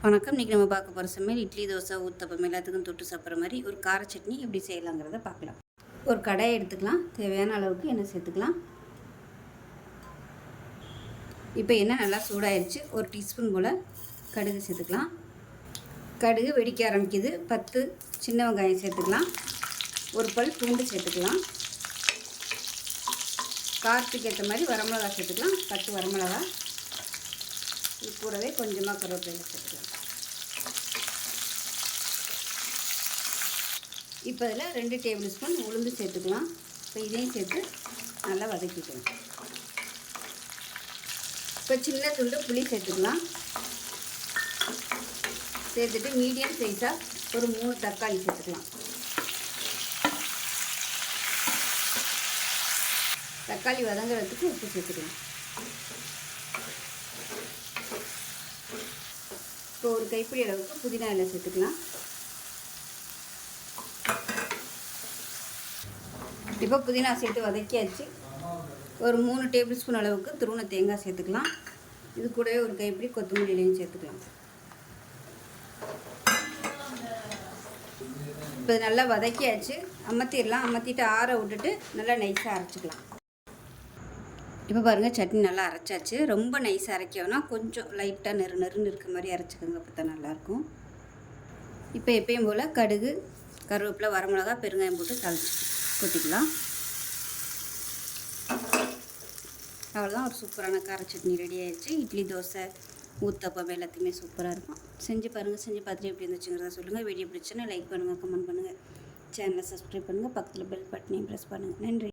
வணக்கம். இன்றைக்கி நம்ம பார்க்க போகிற சமையல் இட்லி, தோசை, ஊத்தப்பம் எல்லாத்துக்கும் தொட்டு சாப்பிட்ற மாதிரி ஒரு கார சட்னி எப்படி செய்யலாங்கிறத பார்க்கலாம். ஒரு கடாயை எடுத்துக்கலாம். தேவையான அளவுக்கு எண்ணெய் சேர்த்துக்கலாம். இப்போ எண்ணெய் நல்லா சூடாயிருச்சு. ஒரு டீஸ்பூன் போல் கடுகு சேர்த்துக்கலாம். கடுகு வெடிக்க ஆரம்பிக்குது. 10 சின்ன வெங்காயம் சேர்த்துக்கலாம். ஒரு பல் பூண்டு சேர்த்துக்கலாம். காரத்துக்கு ஏற்ற மாதிரி வரமிளகா சேர்த்துக்கலாம். 10 வரமிளகா. இது கூடவே கொஞ்சமாக கருவேப்பிலை சேர்த்துக்கலாம். இப்போ இதில் 2 டேபிள் ஸ்பூன் உளுந்து சேர்த்துக்கலாம். இப்போ இதையும் சேர்த்து நல்லா வதக்கிக்கலாம். இப்போ சின்ன துண்டு புளி சேர்த்துக்கலாம். சேர்த்துட்டு மீடியம் சைஸாக ஒரு 3 தக்காளி சேர்த்துக்கலாம். தக்காளி வதங்குறதுக்கு உப்பு சேர்த்துக்கலாம். இப்போ ஒரு கைப்பிடி அளவுக்கு புதினா இலை சேர்த்துக்கலாம். இப்போ புதினா சேர்த்து வதக்கியாச்சு. ஒரு 3 டேபிள் ஸ்பூன் அளவுக்கு துருவன தேங்காய் சேர்த்துக்கலாம். இது கூடவே ஒரு கைப்பிடி கொத்தமல்லி இலையும் சேர்த்துக்கலாம். இப்போ நல்லா வதக்கியாச்சு. அமர்த்திடலாம். அமர்த்திட்டு ஆற விட்டுட்டு நல்லா நைஸாக அரைச்சிக்கலாம். இப்போ பாருங்கள், சட்னி நல்லா அரைச்சாச்சு. ரொம்ப நைஸாக அரைக்கணும்னா கொஞ்சம் லைட்டாக நெருன்னு இருக்க மாதிரி அரைச்சிக்கோங்க. அப்போ தான் நல்லாயிருக்கும். இப்போ எப்பயும் போல் கடுகு, கருவேப்பிலை, வரமிளகா, பெருங்காயம் போட்டு தாளிச்சு கொட்டிக்கலாம். அவ்வளோதான், ஒரு சூப்பரான கார சட்னி ரெடி ஆகிடுச்சு. இட்லி, தோசை, ஊத்தப்பம் எல்லாத்தையுமே சூப்பராக இருக்கும். செஞ்சு பாருங்கள். செஞ்சு பார்த்துட்டு எப்படி இருந்துச்சுங்கிறத சொல்லுங்கள். வீடியோ பிடிச்சுன்னா லைக் பண்ணுங்கள், கமெண்ட் பண்ணுங்கள், சேனலை சப்ஸ்கிரைப் பண்ணுங்கள், பக்கத்தில் பெல் பட்டனையும் ப்ரெஸ் பண்ணுங்கள். நன்றி.